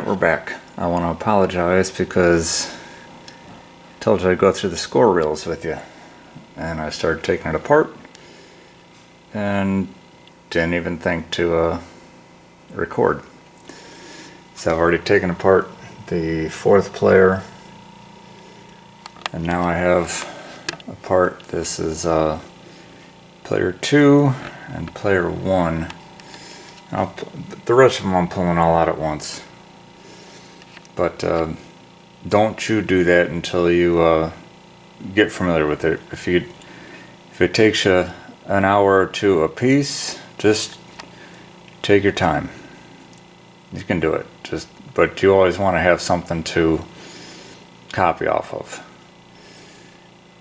Alright, we're back. I want to apologize because I told you I'd go through the score reels with you. And I started taking it apart and didn't even think to record. So I've already taken apart the fourth player, and now I have apart, this is player 2 and player 1. The rest of them I'm pulling all out at once. But don't you do that until you get familiar with it. If it takes you an hour or two a piece, just take your time. You can do it. But you always want to have something to copy off of.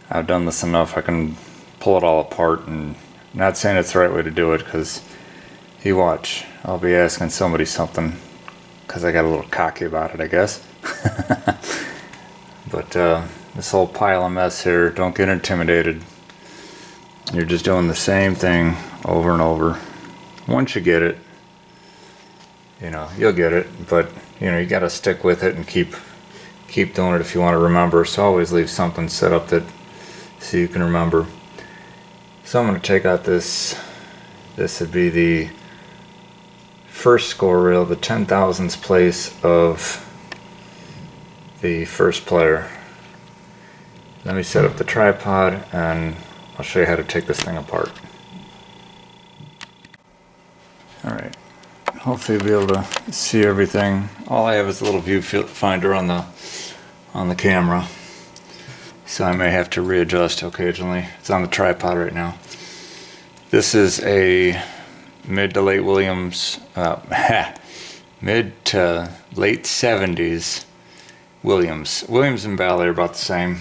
I've done this enough, I can pull it all apart, and I'm not saying it's the right way to do it, because you watch, I'll be asking somebody something because I got a little cocky about it, I guess. But this whole pile of mess here, don't get intimidated. You're just doing the same thing over and over. Once you get it, you'll get it, but you got to stick with it and keep doing it if you want to remember. So always leave something set up so you can remember. So I'm going to take out this would be the first score reel, the 10,000ths place of the first player. Let me set up the tripod and I'll show you how to take this thing apart. Alright, hopefully you'll be able to see everything. All I have is a little viewfinder on the camera, so I may have to readjust occasionally. It's on the tripod right now. This is a mid to late Williams, mid to late 70s Williams. Williams and Bally are about the same.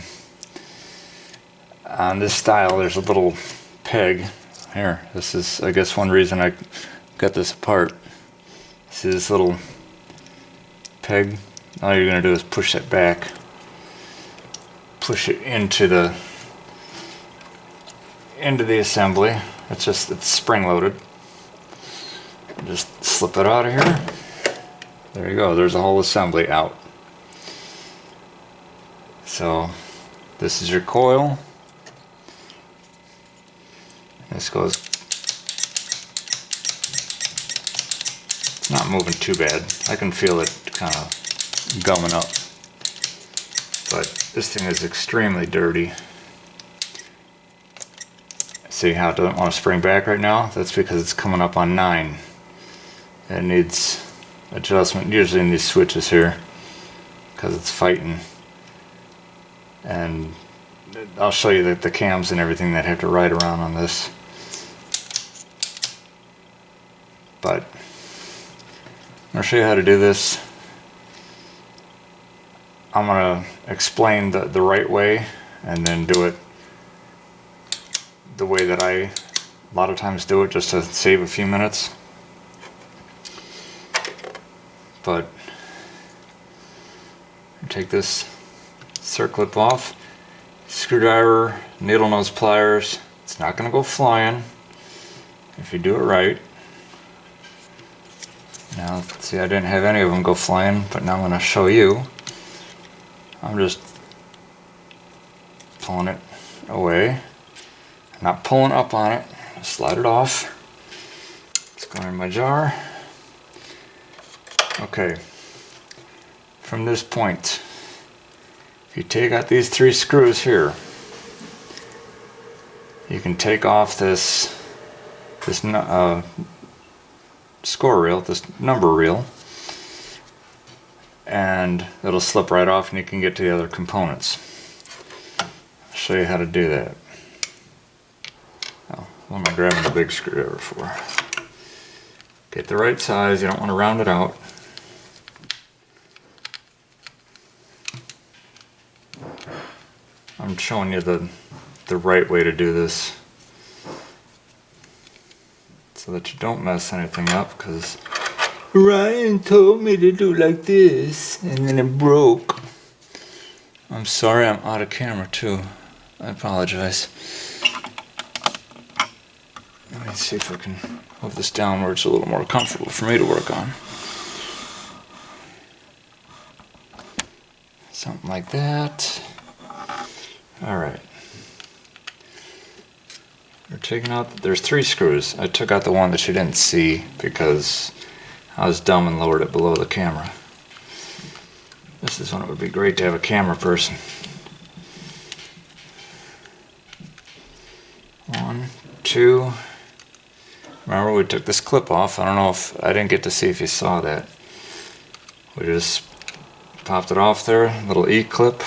On this style, there's a little peg here. This is, I guess, one reason I got this apart. See this little peg? All you're going to do is push it back. Push it into the assembly. It's spring loaded. Just slip it out of here. There you go. There's a whole assembly out. So this is your coil. This goes. It's not moving too bad. I can feel it kind of gumming up. But this thing is extremely dirty. See how it doesn't want to spring back right now? That's because it's coming up on 9. It needs adjustment, usually in these switches here, because it's fighting. And I'll show you the cams and everything that have to ride around on this. But I'm going to show you how to do this. I'm going to explain the right way and then do it the way that I a lot of times do it, just to save a few minutes. But take this circlip off, screwdriver, needle nose pliers. It's not going to go flying if you do it right. Now, see, I didn't have any of them go flying, but now I'm going to show you. I'm just pulling it away. I'm not pulling up on it. Slide it off. It's going in my jar. Okay. From this point, if you take out these 3 screws here, you can take off this score reel, this number reel, and it'll slip right off and you can get to the other components. I'll show you how to do that. Oh, what am I grabbing the big screwdriver for? Get the right size, you don't want to round it out. I'm showing you the right way to do this, so that you don't mess anything up, because Ryan told me to do like this and then it broke. I'm sorry, I'm out of camera too. I apologize. Let me see if I can move this down where it's a little more comfortable for me to work on. Something like that. Alright. We're taking out, there's 3 screws. I took out the one that you didn't see because I was dumb and lowered it below the camera. This is when it would be great to have a camera person. 1, 2. Remember, we took this clip off. I don't know if, I didn't get to see if you saw that. We just popped it off there, little E-clip.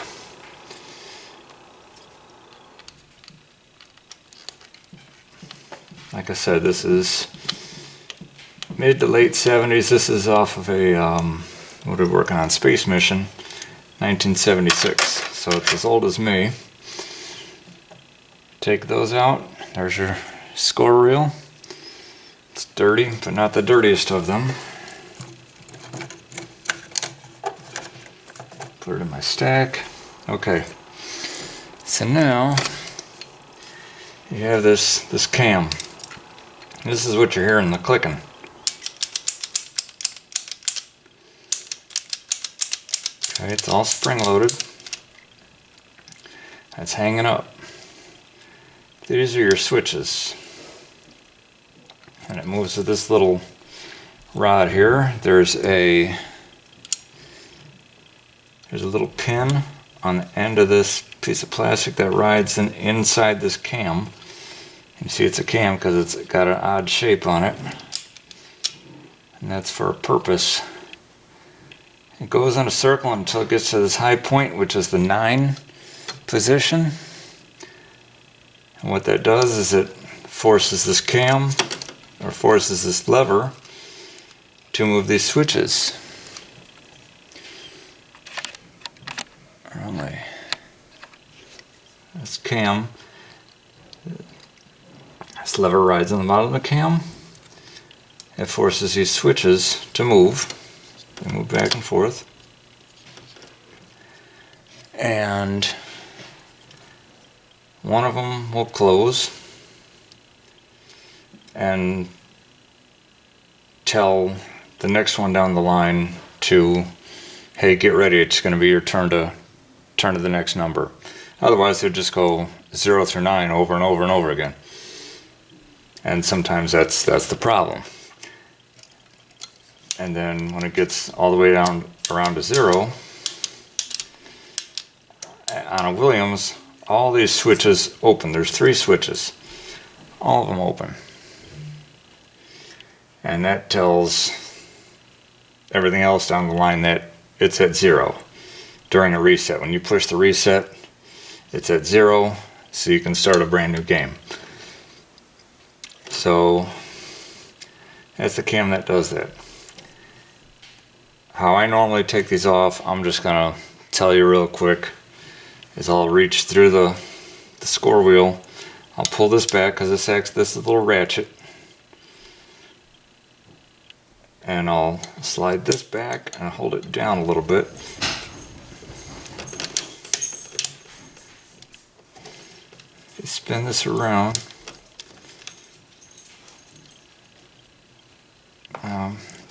Like I said, this is mid to late 70s. This is off of a, what are we working on? Space Mission, 1976. So it's as old as me. Take those out. There's your score reel. It's dirty, but not the dirtiest of them. Put it in my stack. Okay. So now you have this cam. This is what you're hearing, the clicking. Okay, it's all spring loaded. That's hanging up. These are your switches. And it moves with this little rod here. There's a little pin on the end of this piece of plastic that rides inside this cam. You see it's a cam because it's got an odd shape on it. And that's for a purpose. It goes in a circle until it gets to this high point, which is the 9 position. And what that does is it forces this cam, or forces this lever, to move these switches. Only this cam, this lever rides on the bottom of the cam. It forces these switches to move. They move back and forth. And one of them will close and tell the next one down the line to, hey, get ready, it's going to be your turn to the next number. Otherwise they'll just go 0 through 9 over and over and over again. And sometimes that's the problem. And then when it gets all the way down around to 0, on a Williams, all these switches open. There's 3 switches. All of them open. And that tells everything else down the line that it's at 0 during a reset. When you push the reset, it's at 0, so you can start a brand new game. So that's the cam that does that. How I normally take these off, I'm just gonna tell you real quick, is I'll reach through the score wheel. I'll pull this back because this is a little ratchet. And I'll slide this back and hold it down a little bit. You spin this around.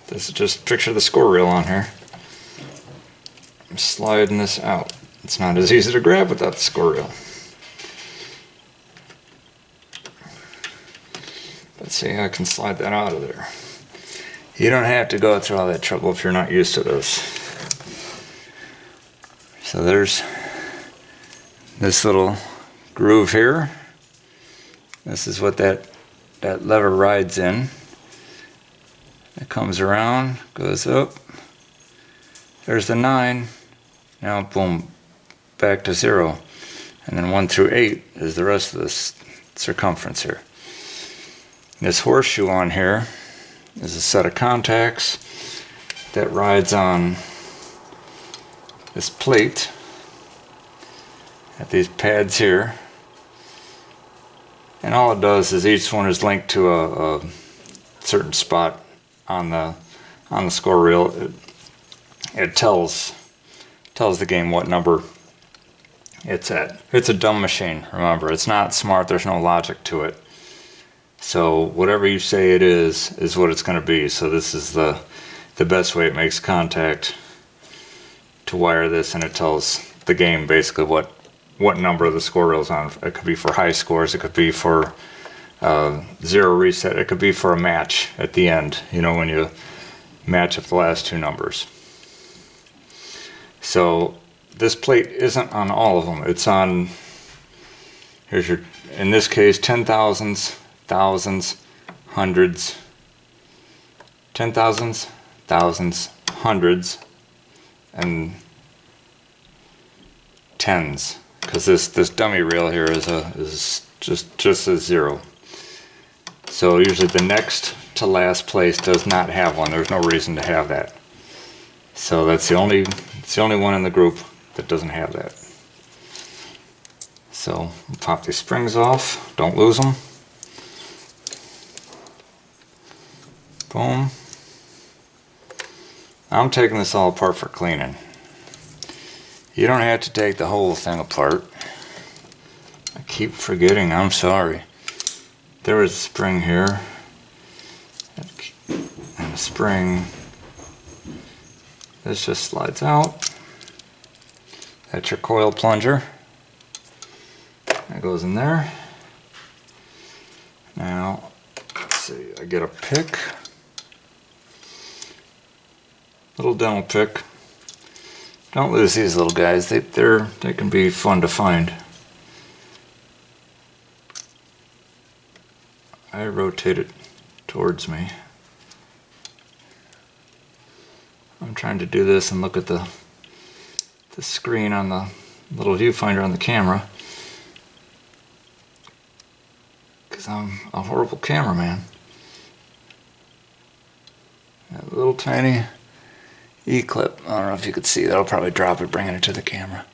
This is just picture the score reel on here. I'm sliding this out. It's not as easy to grab without the score reel. But see, I can slide that out of there. You don't have to go through all that trouble if you're not used to this. So there's this little groove here. This is what that lever rides in. It comes around, goes up. There's the 9. Now boom, back to 0. And then 1 through 8 is the rest of this circumference here. This horseshoe on here is a set of contacts that rides on this plate at these pads here. And all it does is each one is linked to a certain spot on the score reel. It tells the game what number it's at. It's a dumb machine, remember. It's not smart, there's no logic to it. So whatever you say it is what it's going to be. So this is the best way it makes contact to wire this, and it tells the game basically what number the score reel's on. It could be for high scores, it could be for zero reset, it could be for a match at the end, you know, when you match up the last two numbers. So this plate isn't on all of them. It's on, here's your, in this case, 10,000s, thousands, hundreds, 10,000s, thousands, hundreds, and tens. Because this dummy reel here is just a zero. So usually the next to last place does not have one. There's no reason to have that. So it's the only one in the group that doesn't have that. So we'll pop these springs off. Don't lose them. Boom. I'm taking this all apart for cleaning. You don't have to take the whole thing apart. I keep forgetting, I'm sorry. There was a spring here. And a spring. This just slides out. That's your coil plunger. That goes in there. Now, let's see, I get a pick. Little dental pick. Don't lose these little guys. They can be fun to find. I rotate it towards me. I'm trying to do this and look at the screen on the little viewfinder on the camera, because I'm a horrible cameraman. That little tiny E-clip. I don't know if you could see that. I'll probably drop it bringing it to the camera.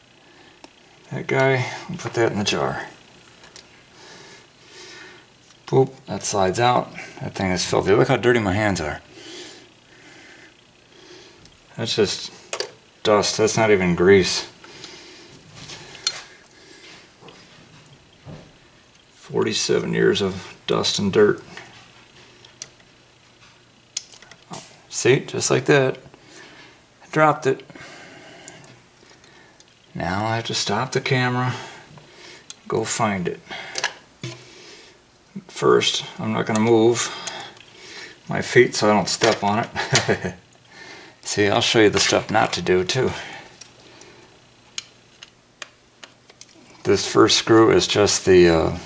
That guy, we'll put that in the jar. Boop, that slides out. That thing is filthy. Look how dirty my hands are. That's just dust. That's not even grease. 47 years of dust and dirt. Oh, see, just like that. I dropped it. Now I have to stop the camera, go find it. First, I'm not going to move my feet so I don't step on it. See, I'll show you the stuff not to do too. This first screw is just the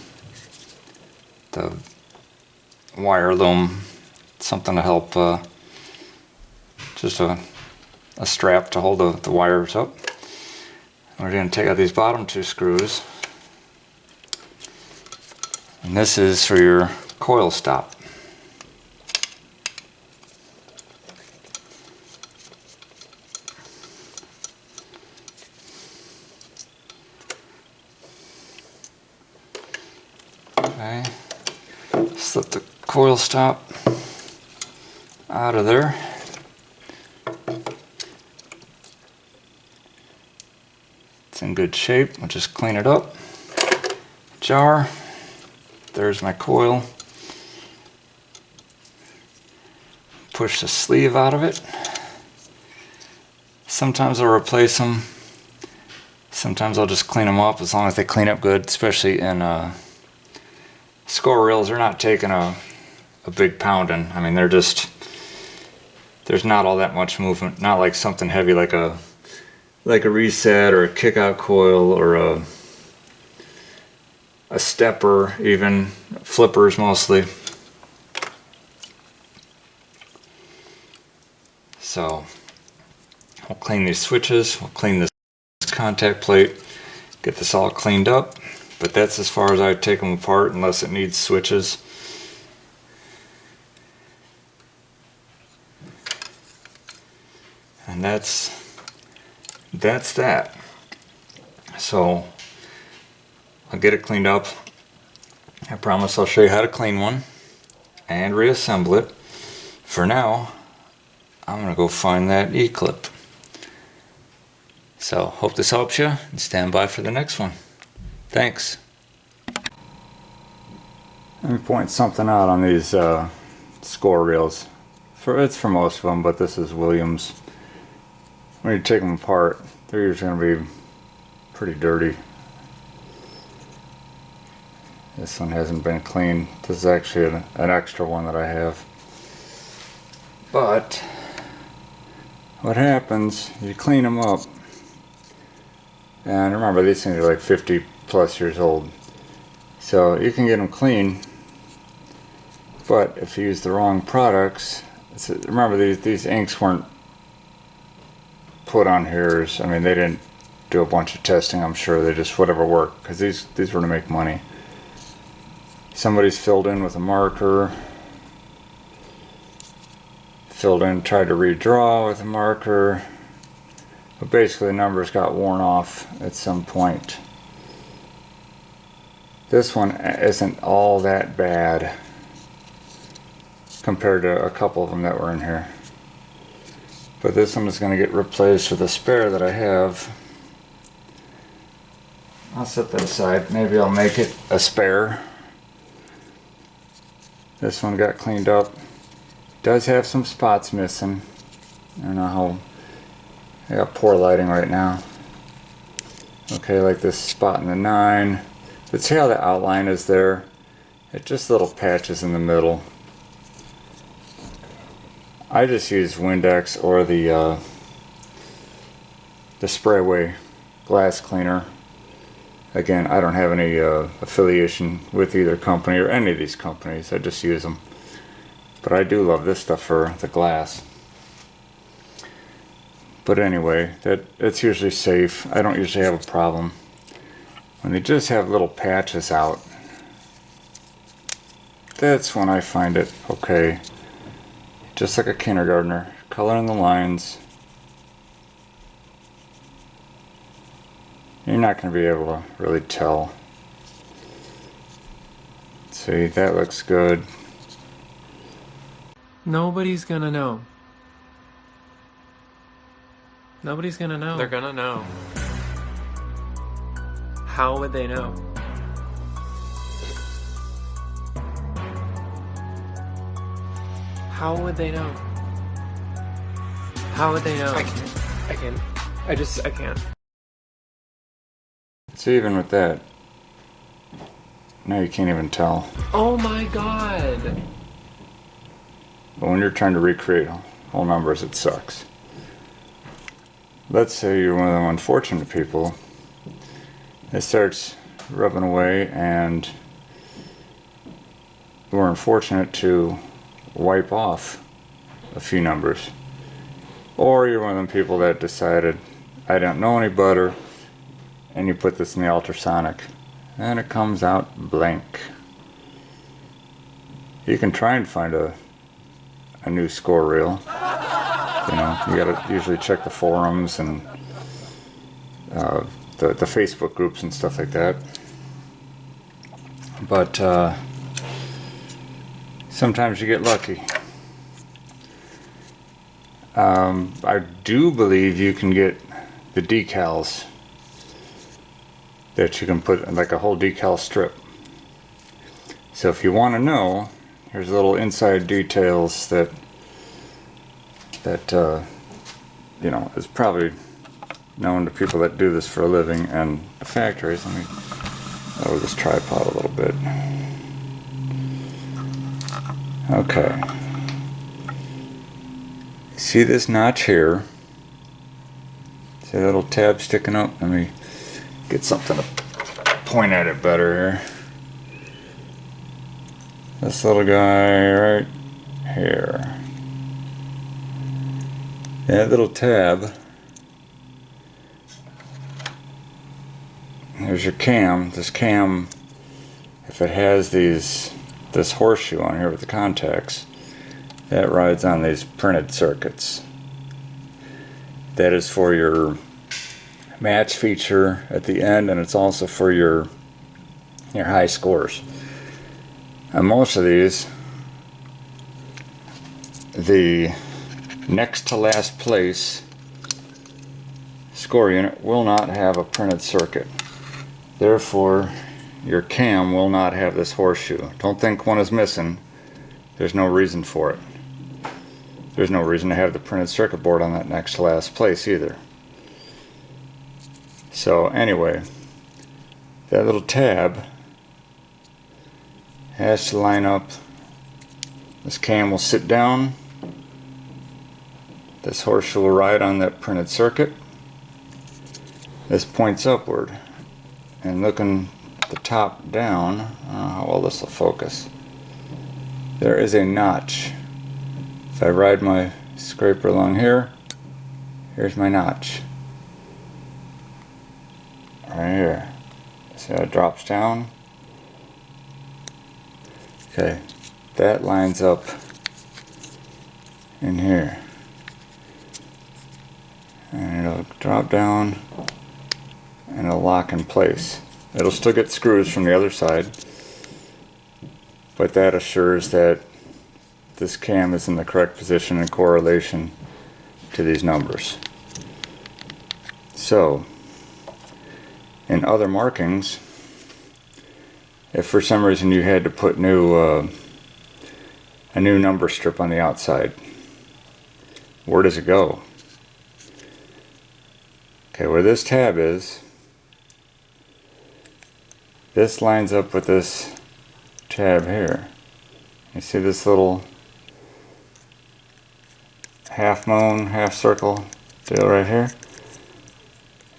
wire loom, something to help, just a strap to hold the wires up. We're going to take out these bottom two screws, and this is for your coil stop. Okay, slip the coil stop out of there. It's in good shape. We'll just clean it up. Jar. There's my coil. Push the sleeve out of it. Sometimes I'll replace them. Sometimes I'll just clean them up as long as they clean up good, especially in score reels. They're not taking a big pounding. I mean, they're just, there's not all that much movement. Not like something heavy like a reset or a kick out coil or a stepper, even flippers mostly. So we'll clean these switches, we'll clean this contact plate, get this all cleaned up, but that's as far as I would take them apart unless it needs switches. And that's that. So I'll get it cleaned up. I promise I'll show you how to clean one and reassemble it. For now, I'm gonna go find that E-clip. So hope this helps you, and stand by for the next one. Thanks. Let me point something out on these score reels. It's for most of them, but this is Williams when you take them apart, they're usually going to be pretty dirty. This one hasn't been cleaned. This is actually an extra one that I have. But what happens, you clean them up, and remember these things are like 50 plus years old, so you can get them clean, but if you use the wrong products, remember these inks weren't put on here. I mean, they didn't do a bunch of testing, I'm sure. They just whatever worked, because these were to make money. Somebody's filled in with a marker, filled in, tried to redraw with a marker, but basically the numbers got worn off at some point. This one isn't all that bad compared to a couple of them that were in here. But this one is going to get replaced with a spare that I have. I'll set that aside. Maybe I'll make it a spare. This one got cleaned up. Does have some spots missing. I don't know how. I got poor lighting right now. Okay, like this spot in the 9. But see how the outline is there? It's just little patches in the middle. I just use Windex or the Sprayway glass cleaner. Again, I don't have any affiliation with either company or any of these companies. I just use them. But I do love this stuff for the glass. But anyway, it's usually safe. I don't usually have a problem. When they just have little patches out, that's when I find it okay. Just like a kindergartner, coloring the lines. You're not going to be able to really tell. See, that looks good. Nobody's gonna know. Nobody's gonna know. They're gonna know. How would they know? How would they know? How would they know? I can't. I can't. See, even with that, now you can't even tell. Oh my god! But when you're trying to recreate whole numbers, it sucks. Let's say you're one of them unfortunate people. It starts rubbing away and we're unfortunate to wipe off a few numbers. Or you're one of them people that decided, I don't know any better, and you put this in the ultrasonic and it comes out blank. You can try and find a new score reel. You know, you gotta usually check the forums and the Facebook groups and stuff like that. But sometimes you get lucky. I do believe you can get the decals that you can put like a whole decal strip. So if you want to know, here's little inside details that you know, is probably known to people that do this for a living and the factories. Let me lower this tripod a little bit. Okay. See this notch here? See that little tab sticking up? Let me get something to point at it better here. This little guy right here. That little tab. Here's your cam. This cam, if it has this horseshoe on here with the contacts, that rides on these printed circuits. That is for your match feature at the end, and it's also for your high scores. And most of these, the next to last place score unit will not have a printed circuit. Therefore, your cam will not have this horseshoe. Don't think one is missing. There's no reason for it. there's no reason to have the printed circuit board on that next to last place either. So anyway, that little tab has to line up. This cam will sit down. This horseshoe will ride on that printed circuit. This points upward. And looking the top down, I don't know how well this will focus. There is a notch. If I ride my scraper along here, here's my notch. Right here. See how it drops down? Okay, that lines up in here. And it'll drop down and it'll lock in place. It'll still get screws from the other side, but that assures that this cam is in the correct position in correlation to these numbers. So, in other markings, if for some reason you had to put a new number strip on the outside, where does it go? Okay, where this tab is, this lines up with this tab here. You see this little half moon, half circle deal right here?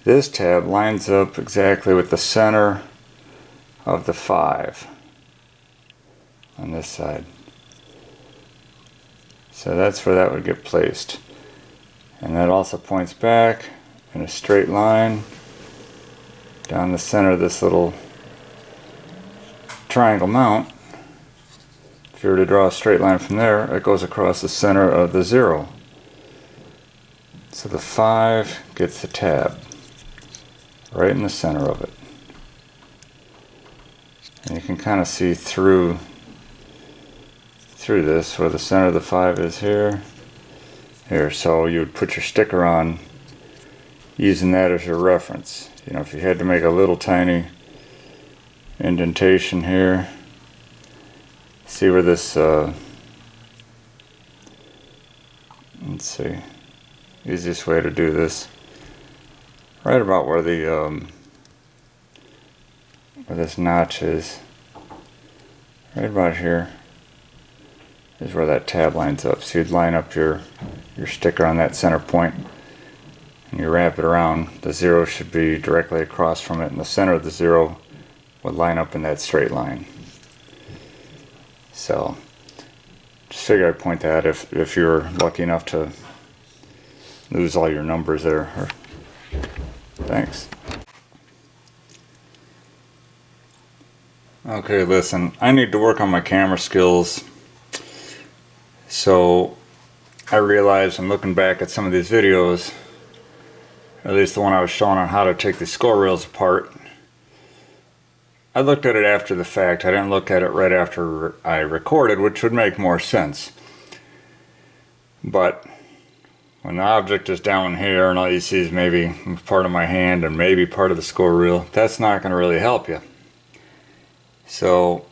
This tab lines up exactly with the center of the 5 on this side. So that's where that would get placed. And that also points back in a straight line down the center of this little triangle mount. If you were to draw a straight line from there, it goes across the center of the 0. So the 5 gets the tab right in the center of it. And you can kind of see through this where the center of the 5 is here. So you would put your sticker on using that as your reference. You know, if you had to make a little tiny indentation here, see where this let's see, easiest way to do this, right about where the where this notch is, right about here is where that tab lines up. So you'd line up your sticker on that center point and you wrap it around. The 0 should be directly across from it, and the center of the 0 would line up in that straight line. So just figure I'd point that out if you're lucky enough to lose all your numbers there. Thanks. Okay, listen, I need to work on my camera skills. So I realized I'm looking back at some of these videos, at least the one I was showing on how to take the score reels apart. I looked at it after the fact. I didn't look at it right after I recorded, which would make more sense. But when the object is down here and all you see is maybe part of my hand and maybe part of the score reel, that's not going to really help you. So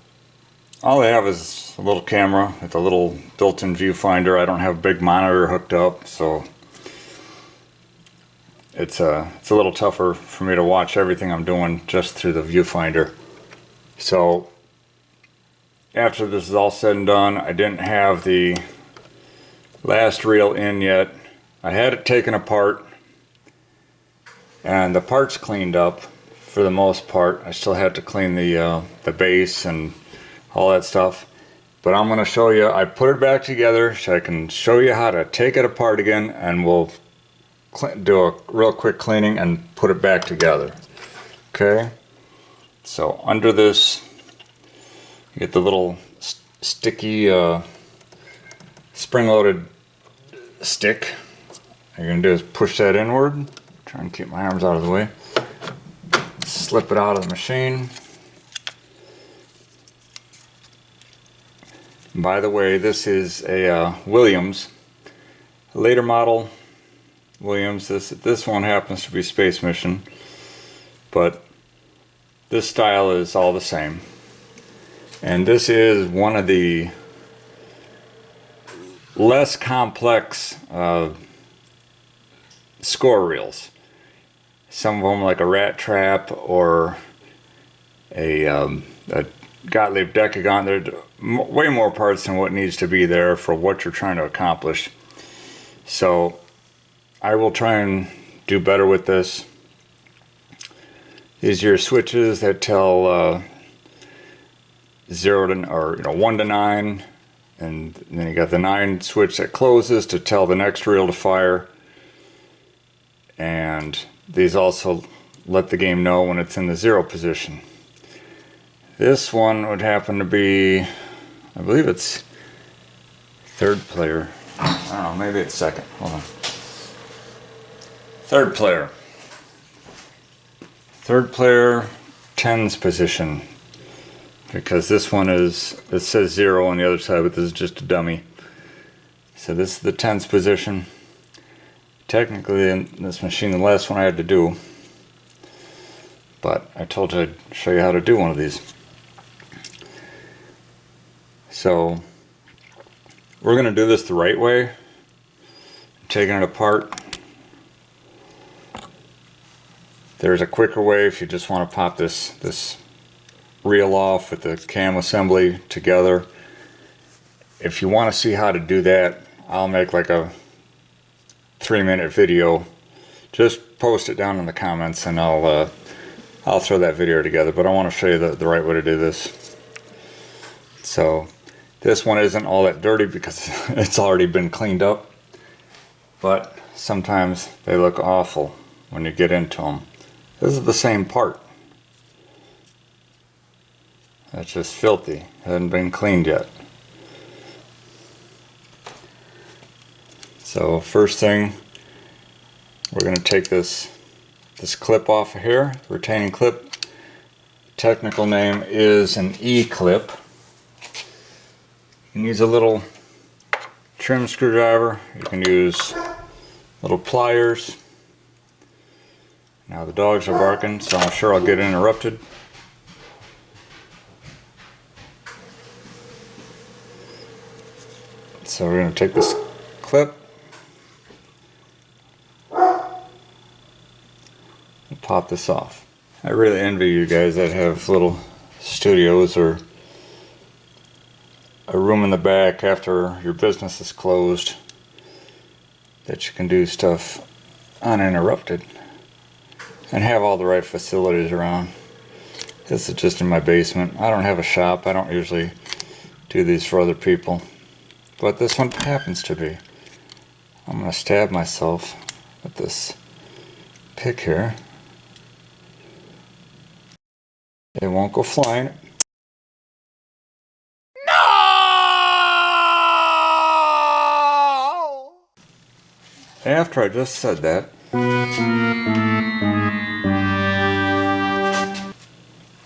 all I have is a little camera with a little built-in viewfinder. I don't have a big monitor hooked up, so it's a little tougher for me to watch everything I'm doing just through the viewfinder. So after this is all said and done, I didn't have the last reel in yet. I had it taken apart and the parts cleaned up for the most part. I still had to clean the base and all that stuff, but I'm going to show you. I put it back together so I can show you how to take it apart again, and we'll do a real quick cleaning and put it back together. Okay, so under this you get the little sticky spring-loaded stick. All you're going to do is push that inward, try and keep my arms out of the way, slip it out of the machine. By the way, this is a Williams, a later model Williams. This one happens to be Space Mission, but this style is all the same. And this is one of the less complex score reels. Some of them like a rat trap or a Gottlieb Decagon. There's way more parts than what needs to be there for what you're trying to accomplish. So I will try and do better with this. These are your switches that tell 1 to 9, and then you got the 9 switch that closes to tell the next reel to fire. And these also let the game know when it's in the 0 position. This one would happen to be, I believe it's 3rd player. I don't know, maybe it's 2nd. Hold on. 3rd player. 3rd player, 10's position. Because this one is, it says 0 on the other side, but this is just a dummy. So this is the 10's position. Technically in this machine, the last one I had to do. But I told you I'd show you how to do one of these. So we're going to do this the right way. Taking it apart. There's a quicker way if you just want to pop this reel off with the cam assembly together. If you want to see how to do that, I'll make like a 3-minute video. Just post it down in the comments and I'll throw that video together. But I want to show you the right way to do this. So this one isn't all that dirty because it's already been cleaned up. But sometimes they look awful when you get into them. This is the same part. That's just filthy. Hasn't been cleaned yet. So first thing, we're going to take this clip off of here, retaining clip. Technical name is an E-clip. You can use a little trim screwdriver. You can use little pliers. Now the dogs are barking, so I'm sure I'll get interrupted. So we're going to take this clip and pop this off. I really envy you guys that have little studios or a room in the back after your business is closed that you can do stuff uninterrupted and have all the right facilities around. This is just in my basement. I don't have a shop. I don't usually do these for other people. But this one happens to be. I'm going to stab myself with this pick here. It won't go flying. No! After I just said that,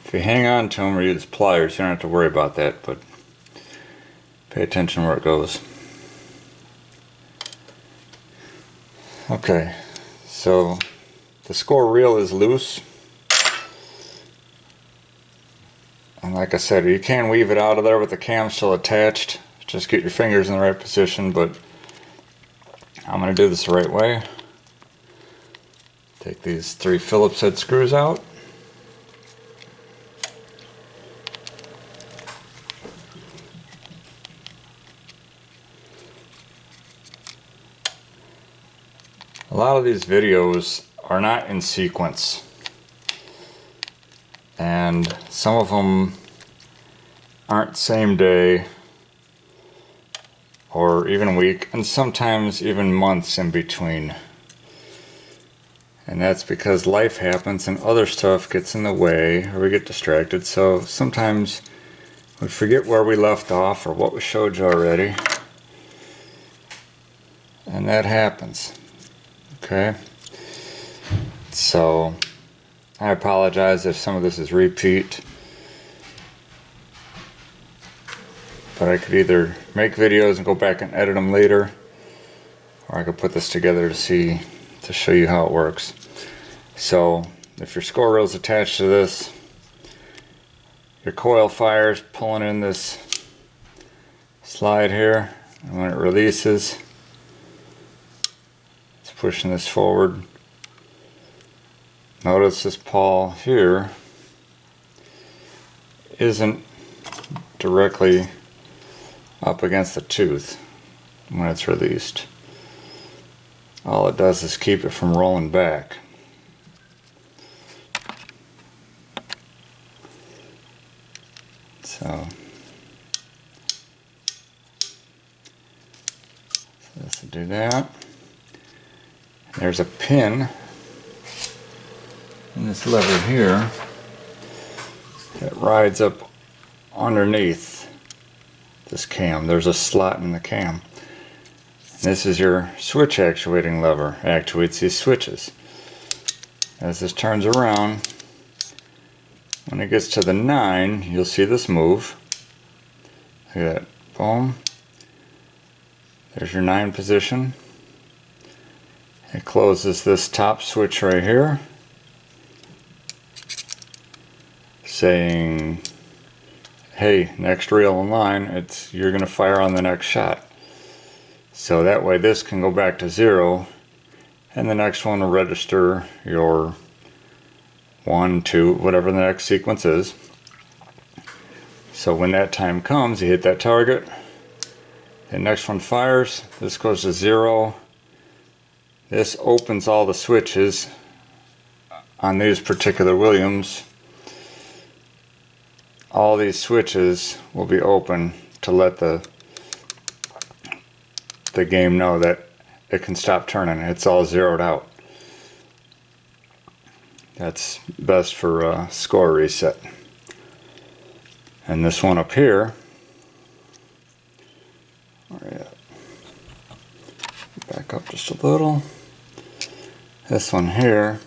if you hang on to them or use pliers, you don't have to worry about that, but pay attention where it goes. Okay, so the score reel is loose. And like I said, you can weave it out of there with the cam still attached. Just get your fingers in the right position, but I'm going to do this the right way. Take these 3 Phillips head screws out. A lot of these videos are not in sequence. And some of them aren't same day or even week, and sometimes even months in between. And that's because life happens and other stuff gets in the way or we get distracted. So sometimes we forget where we left off or what we showed you already. And that happens. Okay? So I apologize if some of this is repeat, but I could either make videos and go back and edit them later, or I could put this together to show you how it works. So if your score reel is attached to this, your coil fire is pulling in this slide here, And when it releases, it's pushing this forward. Notice this pawl here isn't directly up against the tooth when it's released. All it does is keep it from rolling back. So this will do that. There's a pin in this lever here that rides up underneath this cam. There's a slot in the cam. This is your switch actuating lever. It actuates these switches. As this turns around, when it gets to the 9, you'll see this move. See that? Boom. There's your 9 position. It closes this top switch right here, saying, hey, next reel in line, you're going to fire on the next shot. So that way this can go back to 0, and the next one will register your 1, 2, whatever the next sequence is. So when that time comes, you hit that target, the next one fires, this goes to 0. This opens all the switches on these particular Williams. All these switches will be open to let the game know that it can stop turning. It's all zeroed out. That's best for score reset. And this one up here, back up just a little. This one here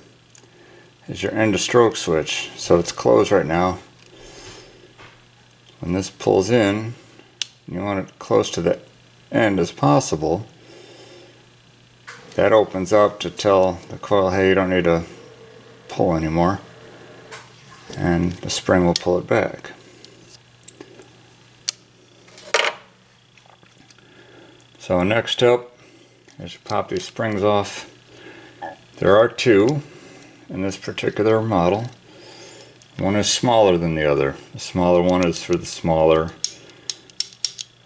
is your end of stroke switch. So it's closed right now. When this pulls in, you want it close to the end as possible. That opens up to tell the coil, hey, you don't need to pull anymore, and the spring will pull it back. So next up, as you pop these springs off, there are 2 in this particular model. One is smaller than the other. The smaller one is for the smaller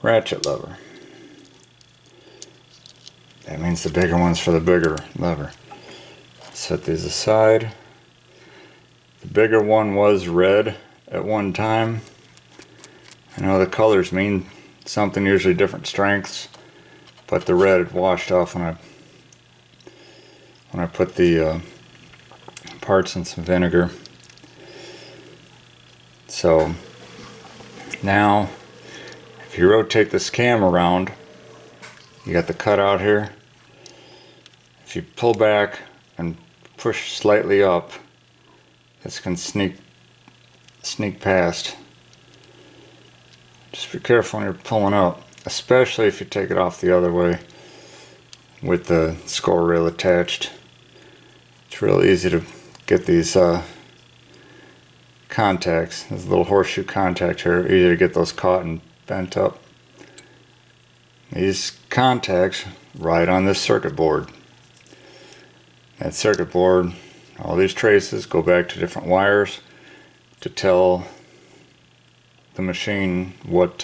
ratchet lever. That means the bigger one's for the bigger lever. Set these aside. The bigger one was red at one time. I know the colors mean something, usually different strengths, but the red washed off when I put the parts in some vinegar. So now if you rotate this cam around, you got the cutout here. If you pull back and push slightly up, this can sneak past. Just be careful when you're pulling up, especially if you take it off the other way with the score reel attached. It's real easy to get these contacts, this little horseshoe contact here, easy to get those caught and bent up. These contacts ride on this circuit board. That circuit board, all these traces go back to different wires to tell the machine what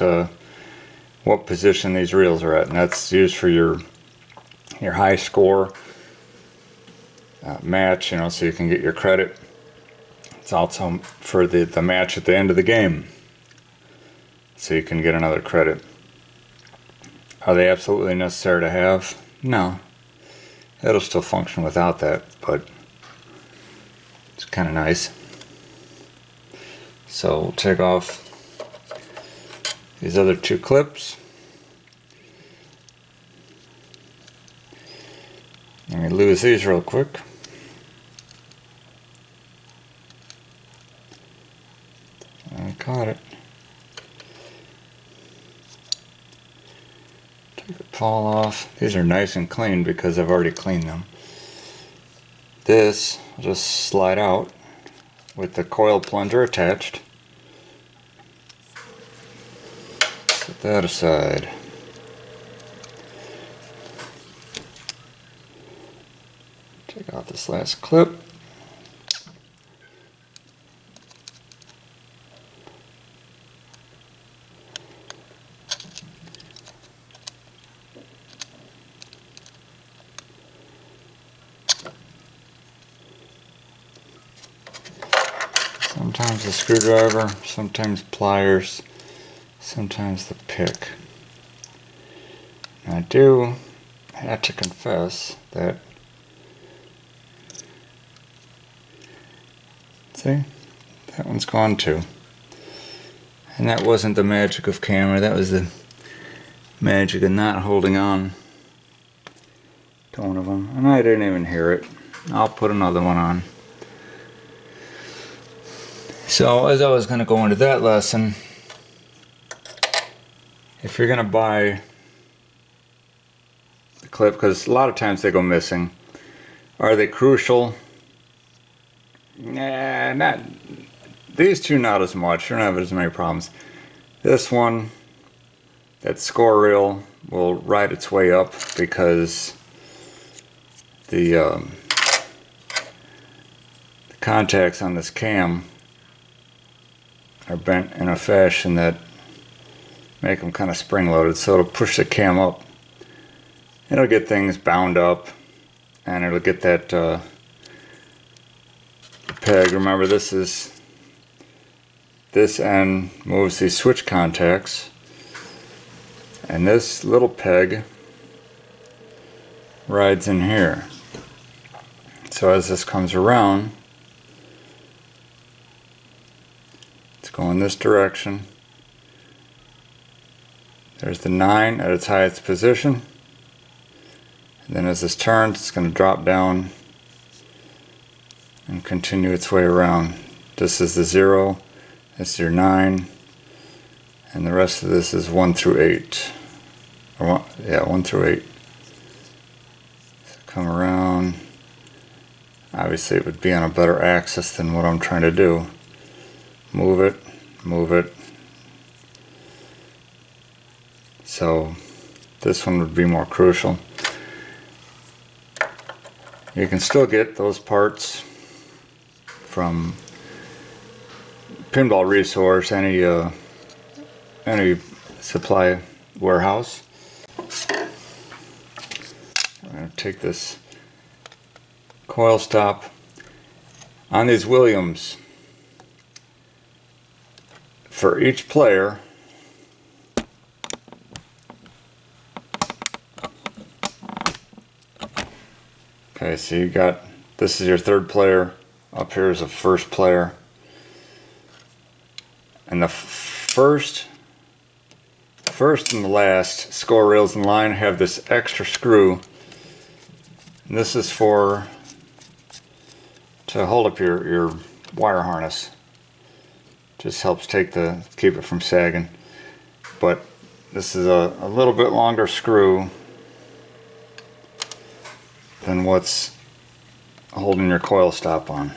position these reels are at, and that's used for your high score match, so you can get your credit. It's also for the match at the end of the game, so you can get another credit. Are they absolutely necessary to have? No. It'll still function without that, but it's kind of nice. So we'll take off these other 2 clips. Let me lose these real quick. I caught it. Take the pawl off. These are nice and clean because I've already cleaned them. This will just slide out with the coil plunger attached. Set that aside. Take out this last clip. Sometimes the screwdriver, sometimes pliers, sometimes the pick. And I do have to confess that, see, that one's gone too. And that wasn't the magic of camera, that was the magic of not holding on to one of them. And I didn't even hear it. I'll put another one on. So as I was going to go into that lesson, if you're going to buy the clip, because a lot of times they go missing, are they crucial? Nah, not these two, not as much. You don't have as many problems. This one, that score reel, will ride its way up because the contacts on this cam are bent in a fashion that make them kind of spring-loaded, so it'll push the cam up. It'll get things bound up, and it'll get that peg. Remember, this end moves these switch contacts, and this little peg rides in here. So as this comes around, go in this direction. There's the 9 at its highest position, and then as this turns, it's going to drop down and continue its way around. This is the 0, this is your 9, and the rest of this is 1 through 8. Or 1 through 8. So come around. Obviously it would be on a better axis than what I'm trying to do. Move it, move it. So this one would be more crucial. You can still get those parts from Pinball Resource, any supply warehouse. I'm going to take this coil stop on these Williams. For each player, okay, so you got, this is your third player, up here is a first player, and the first and the last score rails in line have this extra screw, and this is to hold up your wire harness. Just helps keep it from sagging. But this is a little bit longer screw than what's holding your coil stop on.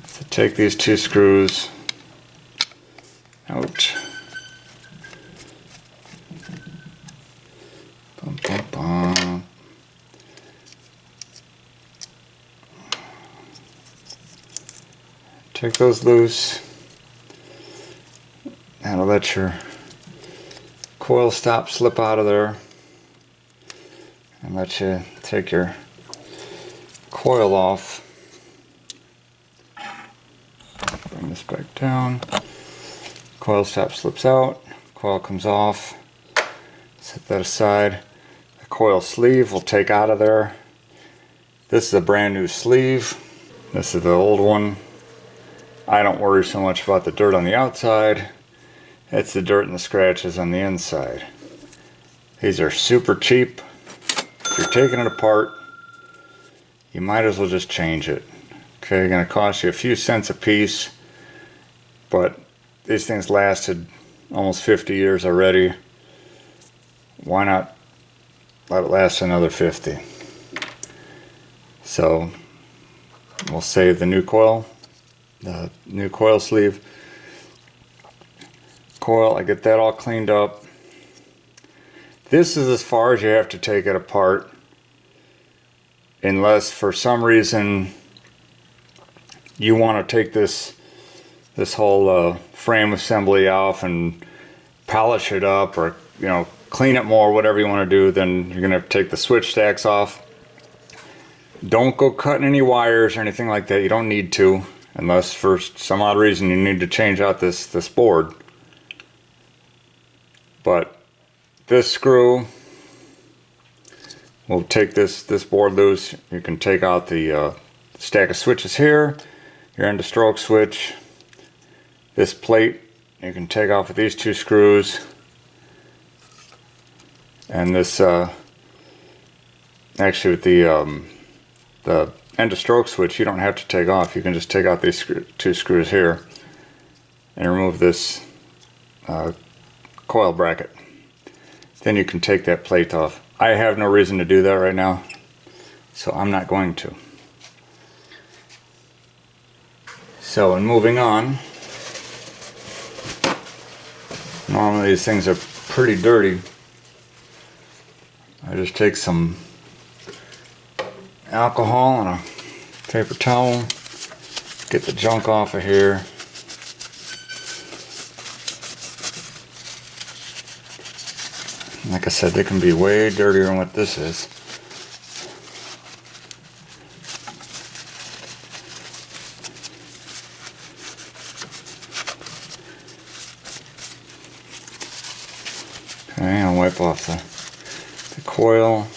So take these two screws out. Bum, bum, bum. Take those loose. That'll let your coil stop slip out of there and let you take your coil off. Bring this back down. Coil stop slips out, coil comes off. Set that aside. The coil sleeve will take out of there. This is a brand new sleeve. This is the old one. I don't worry so much about the dirt on the outside. It's the dirt and the scratches on the inside. These are super cheap. If you're taking it apart, you might as well just change it. Okay, they're gonna cost you a few cents a piece, but these things lasted almost 50 years already. Why not let it last another 50? So we'll save the new coil sleeve. Coil, I get that all cleaned up. This is as far as you have to take it apart. unless for some reason you want to take this whole frame assembly off and polish it up, or clean it more, whatever you want to do, then you're gonna have to take the switch stacks off. Don't go cutting any wires or anything like that. You don't need to, unless for some odd reason you need to change out this board. But this screw will take this board loose. You can take out the stack of switches here, your end of stroke switch, this plate you can take off with these 2 screws, and this actually with the end of stroke switch you don't have to take off. You can just take out these 2 screws here and remove this coil bracket. Then you can take that plate off. I have no reason to do that right now, so I'm not going to. So, in moving on, normally these things are pretty dirty. I just take some alcohol and a paper towel, get the junk off of here. Like I said, they can be way dirtier than what this is. Okay, I'll wipe off the coil.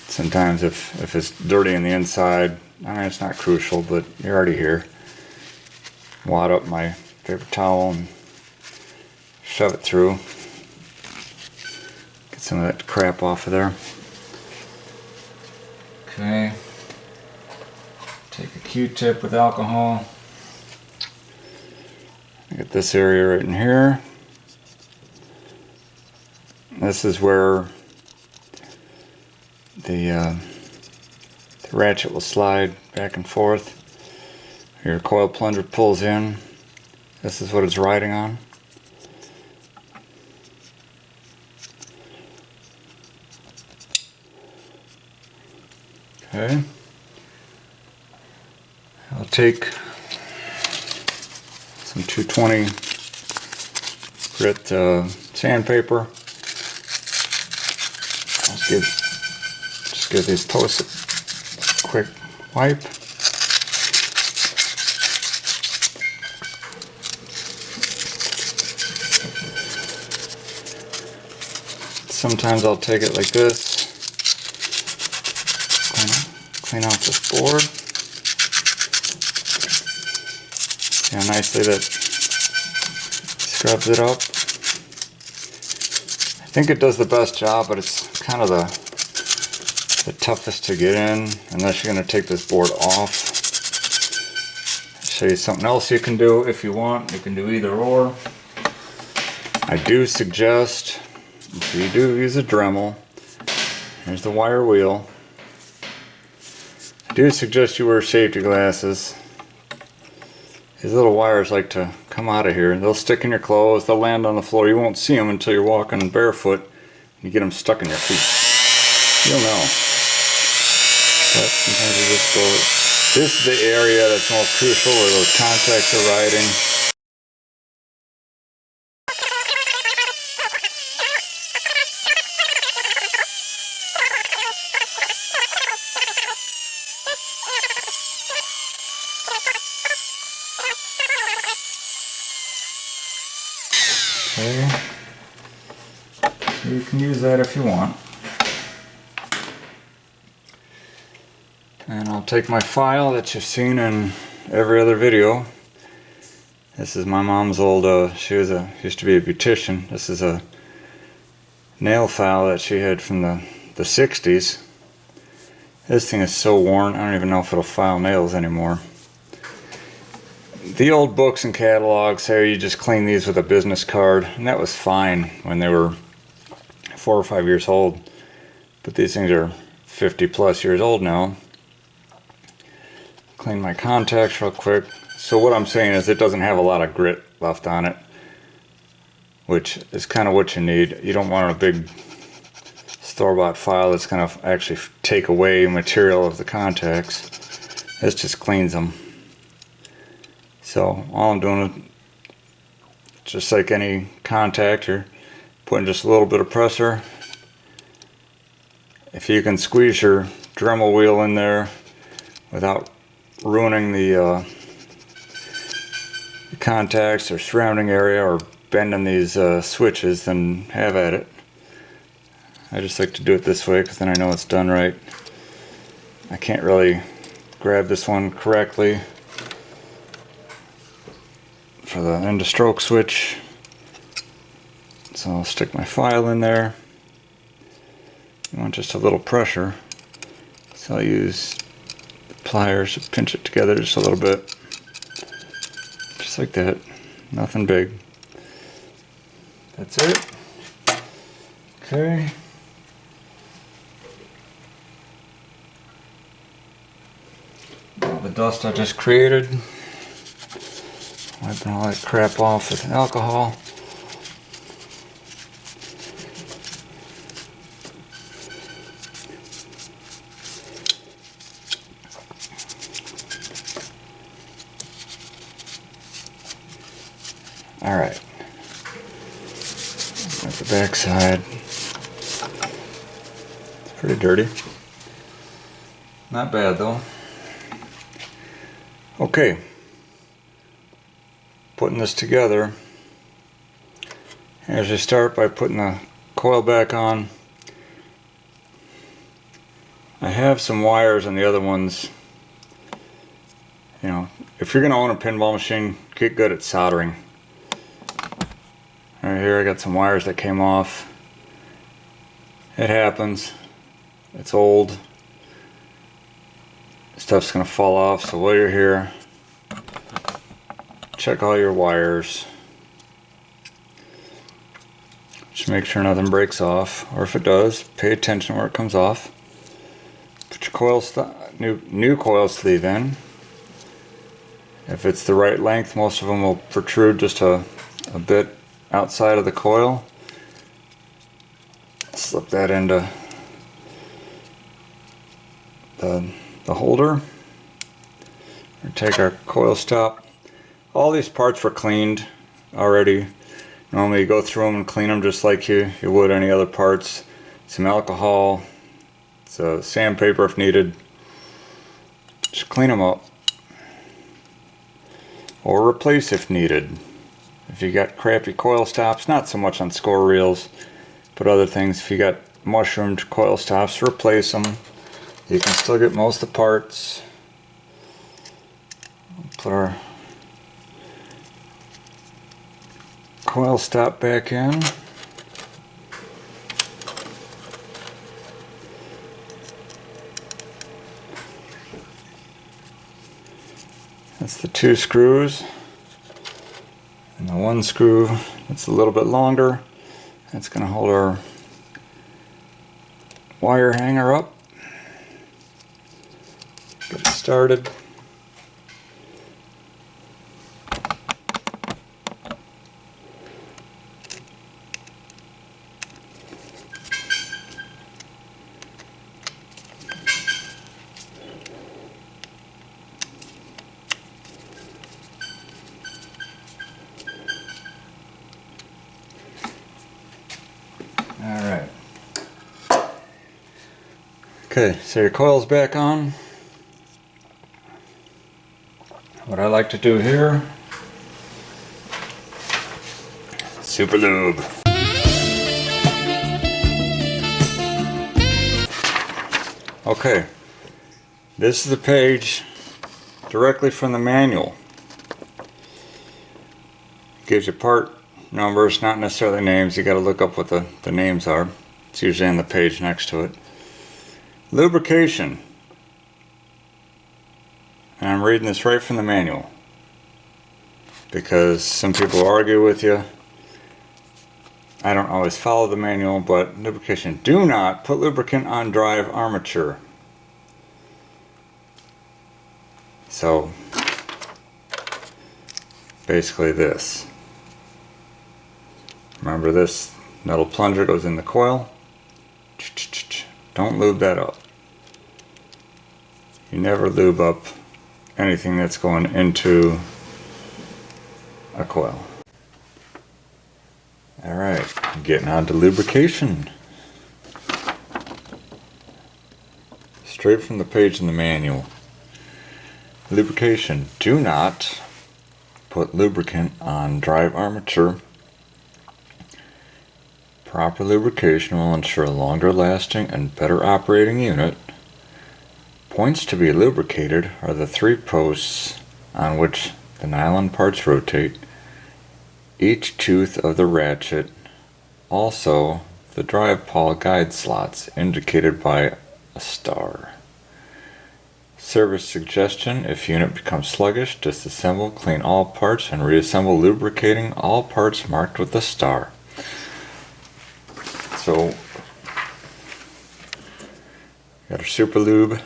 Sometimes if it's dirty in the inside, I mean, it's not crucial, but you're already here. Wad up my paper towel and shove it through. Get some of that crap off of there. Okay. Take a Q-tip with alcohol. Get this area right in here. This is where the ratchet will slide back and forth. Your coil plunger pulls in. This is what it's riding on. Okay. I'll take some 220 grit sandpaper. Just give these posts a quick wipe. Sometimes I'll take it like this, clean off this board. See how nicely that scrubs it up. I think it does the best job, but it's kind of the toughest to get in unless you're going to take this board off. I'll show you something else you can do if you want. You can do either or. I do suggest, if you do use a Dremel, here's the wire wheel. I do suggest you wear safety glasses. These little wires like to come out of here. They'll stick in your clothes, they'll land on the floor. You won't see them until you're walking barefoot and you get them stuck in your feet. You'll know. But sometimes you just go, this is the area that's most crucial where those contacts are riding. Okay, so you can use that if you want. And I'll take my file that you've seen in every other video. This is my mom's old, she used to be a beautician. This is a nail file that she had from the 60s. This thing is so worn, I don't even know if it'll file nails anymore. The old books and catalogs say you just clean these with a business card, and that was fine when they were 4 or 5 years old. But these things are 50 plus years old now. Clean my contacts real quick. So what I'm saying is it doesn't have a lot of grit left on it, which is kind of what you need. You don't want a big store-bought file that's going to actually take away material of the contacts. This just cleans them. So all I'm doing is, just like any contactor, putting just a little bit of pressure. If you can squeeze your Dremel wheel in there without ruining the contacts or surrounding area or bending these switches, then have at it. I just like to do it this way because then I know it's done right. I can't really grab this one correctly for the end of stroke switch, so I'll stick my file in there. I want just a little pressure, so I'll use the pliers to pinch it together just a little bit, just like that. Nothing big. That's it. Okay. All the dust I just created, wiping all that crap off with alcohol. Alright, at the back side, it's pretty dirty. Not bad though. Okay, putting this together, as you start by putting the coil back on. I have some wires on the other ones. You know, if you're going to own a pinball machine, get good at soldering. Right here I got some wires that came off. It happens. It's old. Stuff's gonna fall off, so while you're here, check all your wires. Just make sure nothing breaks off, or if it does, pay attention where it comes off. Put your new coil sleeve in. If it's the right length, most of them will protrude just a bit outside of the coil. Slip that into the holder. Or take our coil stop. All these parts were cleaned already. Normally you go through them and clean them just like you would any other parts. Some alcohol, some sandpaper if needed. Just clean them up. Or replace if needed. If you got crappy coil stops, not so much on score reels, but other things, if you got mushroomed coil stops, replace them. You can still get most of the parts. Put our coil stop back in. That's the 2 screws. And the 1 screw that's a little bit longer, that's going to hold our wire hanger up. Get it started. Alright. Okay, so your coil's back on. What I like to do here, super lube. Okay, this is a page directly from the manual. Gives you part numbers, not necessarily names. You got to look up what the names are. It's usually on the page next to it. Lubrication. And I'm reading this right from the manual because some people argue with you. I don't always follow the manual, but lubrication. Do not put lubricant on drive armature. So basically this. Remember, this metal plunger goes in the coil. Don't lube that up. You never lube up anything that's going into a coil. Alright, getting on to lubrication. Straight from the page in the manual. Lubrication. Do not put lubricant on drive armature. Proper lubrication will ensure a longer lasting and better operating unit. Points to be lubricated are the 3 posts on which the nylon parts rotate, each tooth of the ratchet, also the drive pawl guide slots indicated by a star. Service suggestion: if unit becomes sluggish, disassemble, clean all parts, and reassemble, lubricating all parts marked with a star. So, got our super lube.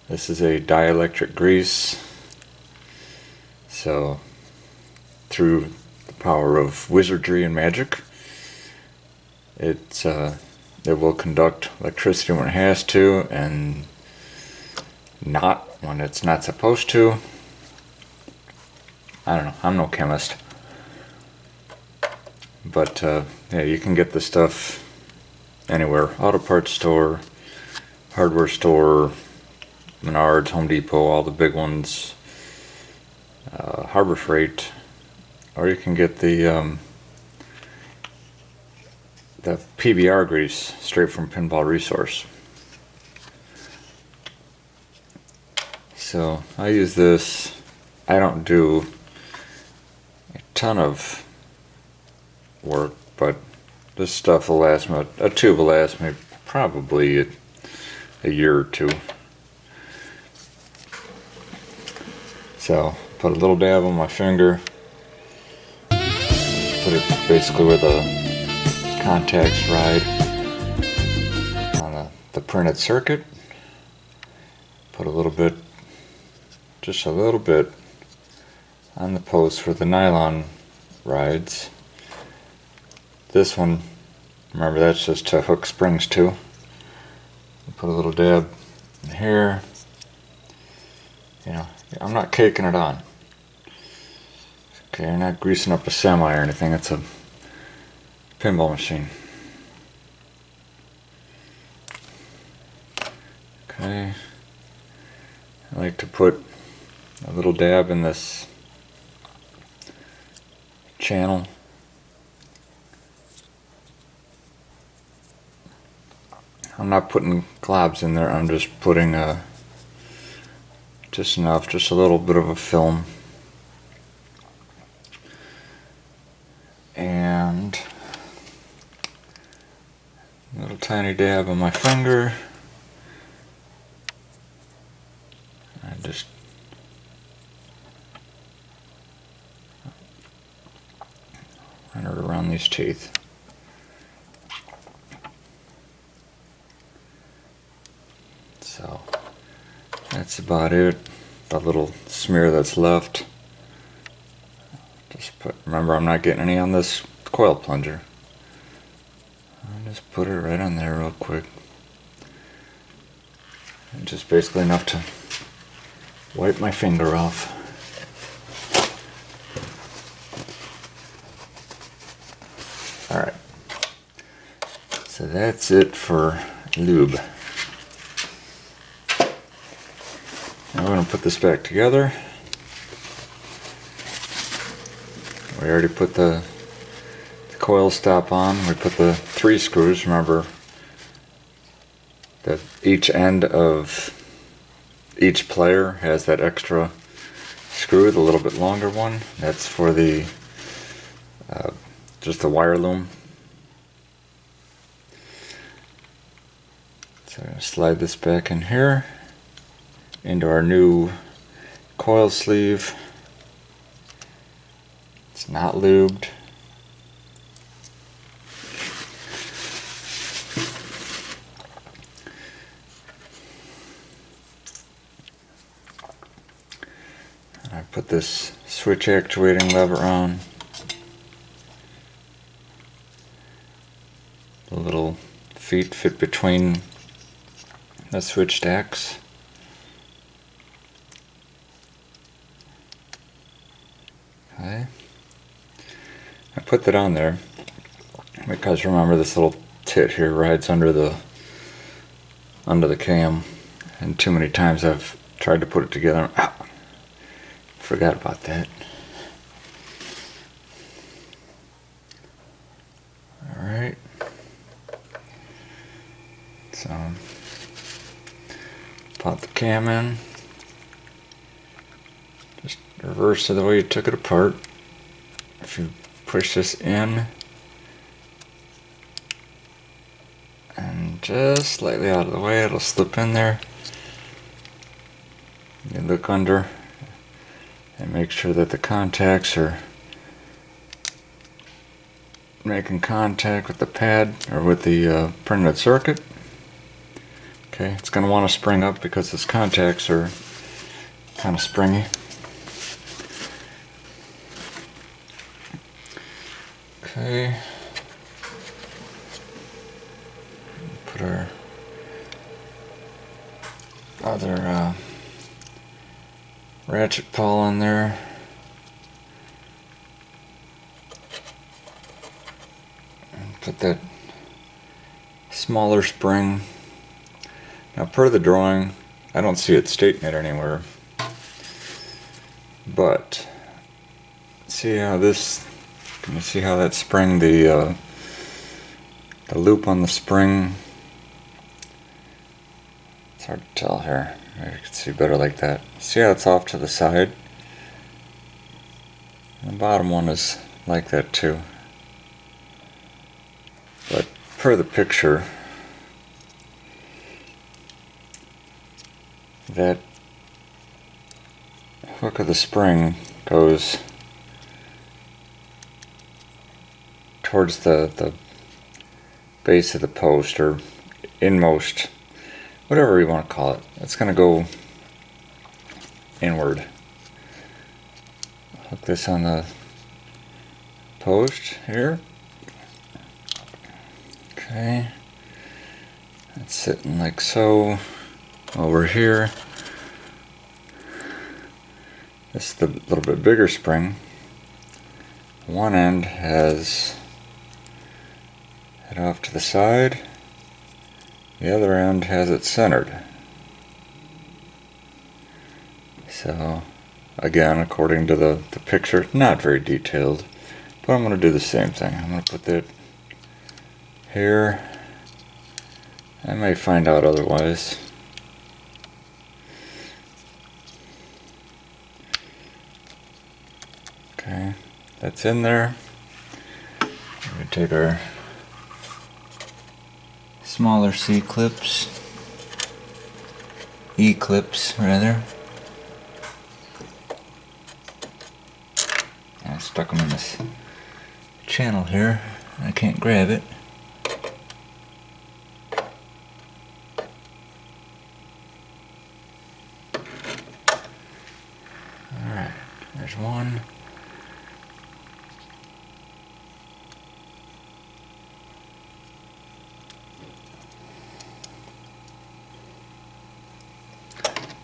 This is a dielectric grease. So, through the power of wizardry and magic, it will conduct electricity when it has to, and not when it's not supposed to. I don't know, I'm no chemist. But yeah, you can get this stuff anywhere. Auto parts store, hardware store, Menards, Home Depot, all the big ones, Harbor Freight, or you can get the PBR grease straight from Pinball Resource. So I use this. I don't do a ton of work, but this stuff will last me, a tube will last me probably a year or two. So put a little dab on my finger, put it basically where the contacts ride on the printed circuit. Put a little bit, just a little bit, on the post where the nylon rides. This one, remember, that's just to hook springs to. Put a little dab in here. You know, I'm not caking it on. Okay, you're not greasing up a semi or anything. It's a pinball machine. Okay. I like to put a little dab in this channel. I'm not putting globs in there, I'm just putting just enough, just a little bit of a film. And a little tiny dab on my finger. I just run it around these teeth. So that's about it. The little smear that's left. Just put, remember, I'm not getting any on this coil plunger. I'll just put it right on there real quick. And just basically enough to wipe my finger off. Alright. So that's it for lube. Now we're going to put this back together. We already put the coil stop on. We put the 3 screws. Remember that each end of each player has that extra screw, the little bit longer one. That's for the just the wire loom. So I'm going to slide this back in here into our new coil sleeve. It's not lubed. I put this switch actuating lever on. The little feet fit between the switch stacks. Okay. I put that on there because remember this little tit here rides under the cam, and too many times I've tried to put it together. Forgot about that. Alright. So pop the cam in. Just reverse to the way you took it apart. If you push this in and just slightly out of the way, it'll slip in there. You look under and make sure that the contacts are making contact with the pad or with the printed circuit. Okay, it's going to want to spring up because its contacts are kind of springy. Okay, put our other ratchet pawl in there. And put that smaller spring. Now per the drawing, I don't see it stating it anywhere, but see how this, can you see how that spring, the loop on the spring, it's hard to tell here, maybe you can see better like that. See how it's off to the side? And the bottom one is like that too. But per the picture, that hook of the spring goes towards the base of the post, or inmost, whatever you want to call it. It's going to go inward. Hook this on the post here. Okay, it's sitting like so. Over here, this is the little bit bigger spring. One end has it off to the side, the other end has it centered. So again, according to the picture, not very detailed, but I'm going to do the same thing. I'm going to put that here. I may find out otherwise. Okay, that's in there. We take our smaller C-clips, E-clips rather. I stuck them in this channel here. I can't grab it. Alright, there's one.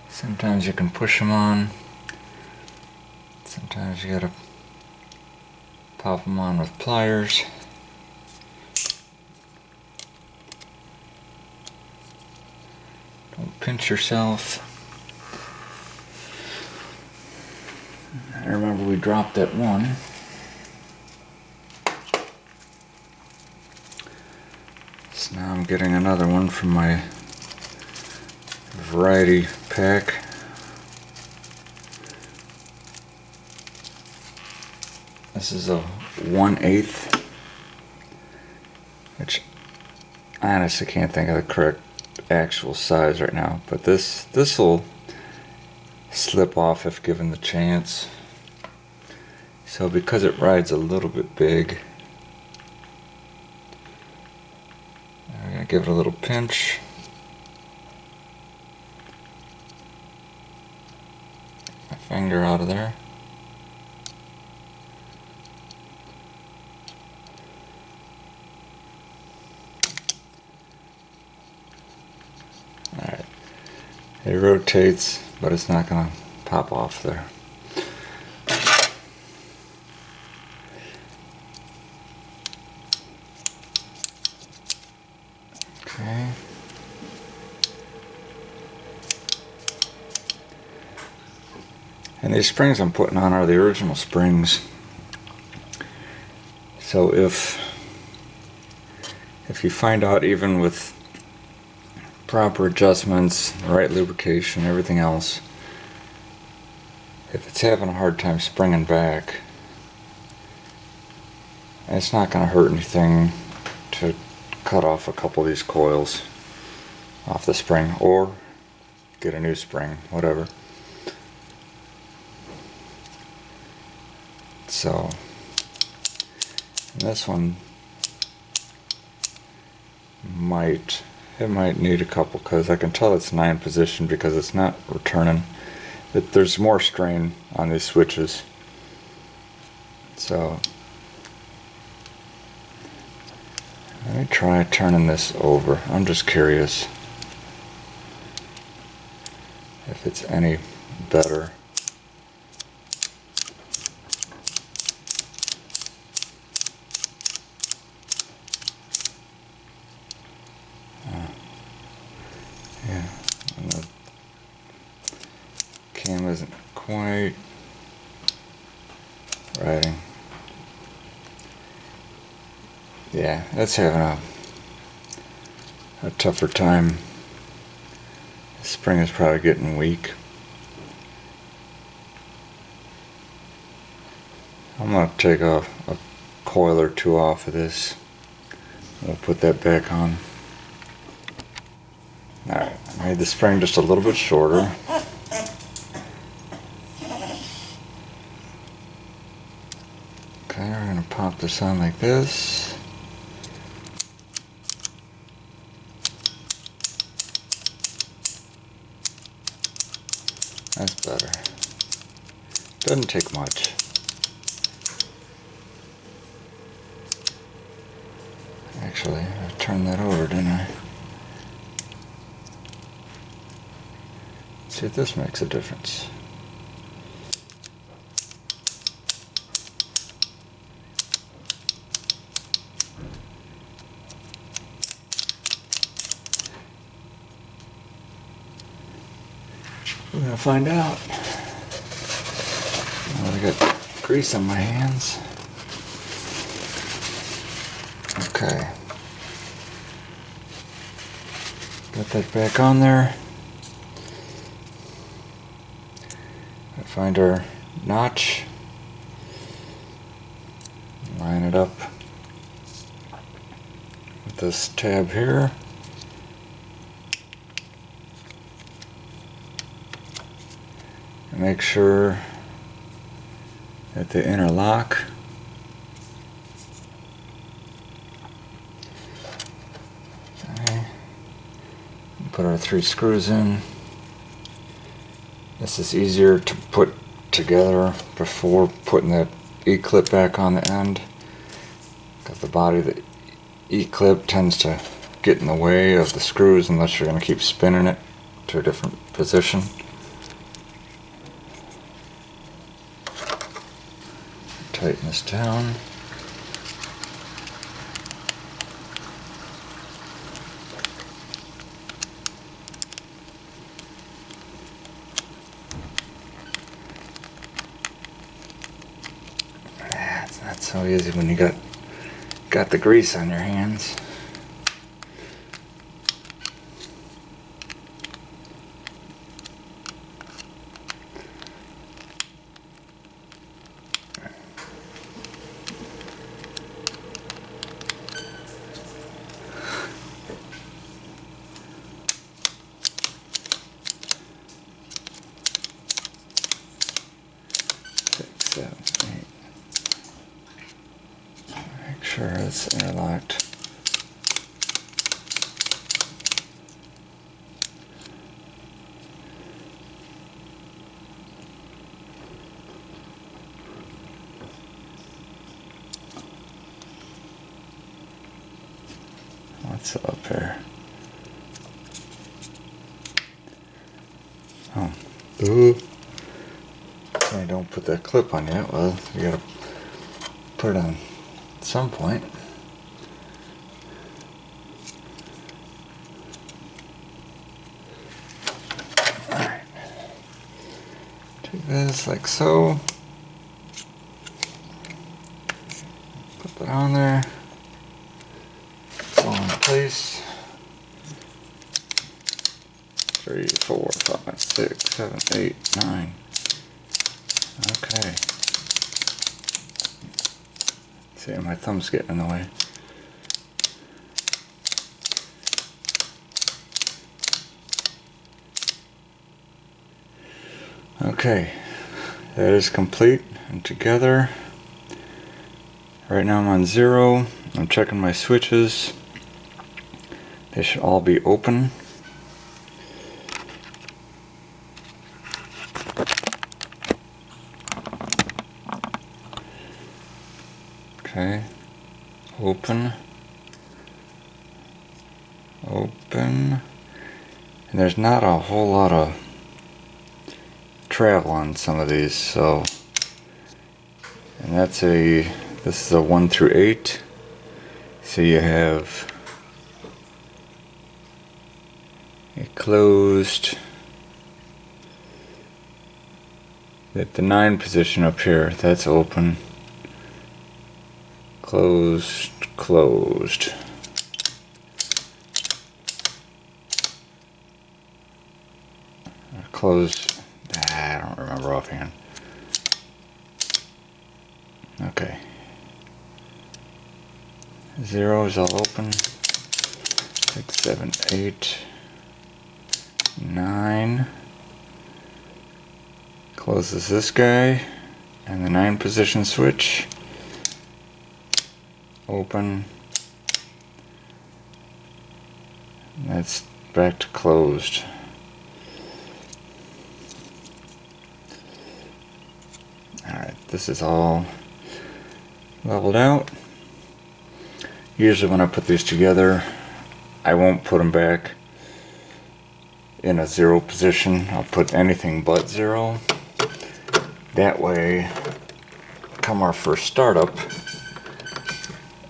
Sometimes you can push them on, sometimes you gotta pop them on with pliers. Don't pinch yourself. I remember we dropped that one. So now I'm getting another one from my variety pack. This is a 1/8, which I honestly can't think of the correct actual size right now, but this will slip off if given the chance. So because it rides a little bit big, I'm gonna give it a little pinch. My finger out of there. It rotates, but it's not going to pop off there. Okay. And these springs I'm putting on are the original springs. So if you find out, even with proper adjustments, the right lubrication, everything else, if it's having a hard time springing back, it's not going to hurt anything to cut off a couple of these coils off the spring, or get a new spring, whatever. So this one might need a couple, because I can tell it's 9 position because it's not returning. There's more strain on these switches. So let me try turning this over. I'm just curious if it's any better. Yeah, and the cam isn't quite riding. Yeah, it's having a tougher time. The spring is probably getting weak. I'm going to take a coil or two off of this. We'll put that back on. Alright, I made the spring just a little bit shorter. Okay, we're going to pop this on like this. That's better. Doesn't take much. Actually, I turned that over, didn't I? See if this makes a difference. We're gonna find out. Oh, I got grease on my hands. Okay. Got that back on there. Find our notch, line it up with this tab here, and make sure that they interlock. Okay. Put our 3 screws in. This is easier to put together before putting that E-clip back on the end, because the body of the E-clip tends to get in the way of the screws unless you're going to keep spinning it to a different position. Tighten this down. It's not so easy when you got the grease on your hands. Make sure it's interlocked. What's up here? I don't put that clip on yet. Well, you gotta put it on at some point. Alright. Take this like so. Put that on there. It's all in place. 3, 4, 5, 6, 7, 8, 9. Okay. See, my thumb's getting in the way. Okay, that is complete and together. Right now I'm on 0. I'm checking my switches. They should all be open. Okay, open, and there's not a whole lot of travel on some of these, so, and this is a 1 through 8, so you have a closed, at the 9 position up here, that's open. Closed, closed. Closed. I don't remember offhand. Okay. 0 is all open. 6, 7, 8, 9. Closes this guy and the 9 position switch. Open. That's back to closed. Alright, this is all leveled out. Usually when I put these together, I won't put them back in a 0 position. I'll put anything but 0. That way, come our first startup,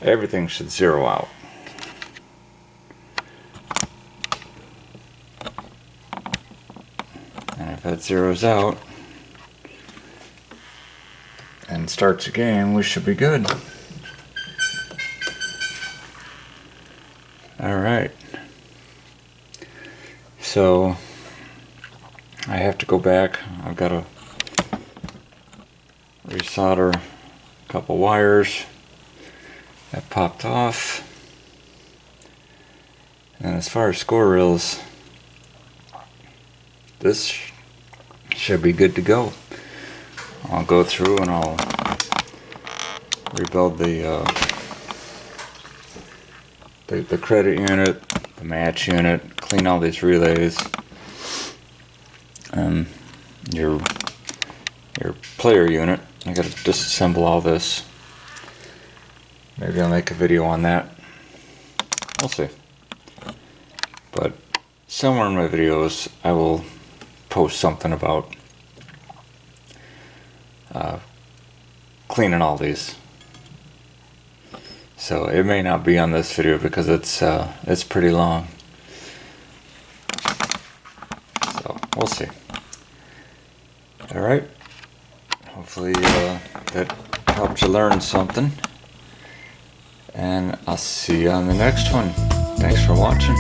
everything should 0 out. And if that zeroes out and starts again, we should be good. Alright. So I have to go back. I've got to resolder a couple wires that popped off. And as far as score reels, this should be good to go. I'll go through and I'll rebuild the credit unit, the match unit, clean all these relays, and your player unit. I gotta disassemble all this. Maybe I'll make a video on that. We'll see. But somewhere in my videos I will post something about cleaning all these. So it may not be on this video because it's pretty long. So we'll see. Alright. Hopefully that helped you learn something. And I'll see you on the next one. Thanks for watching.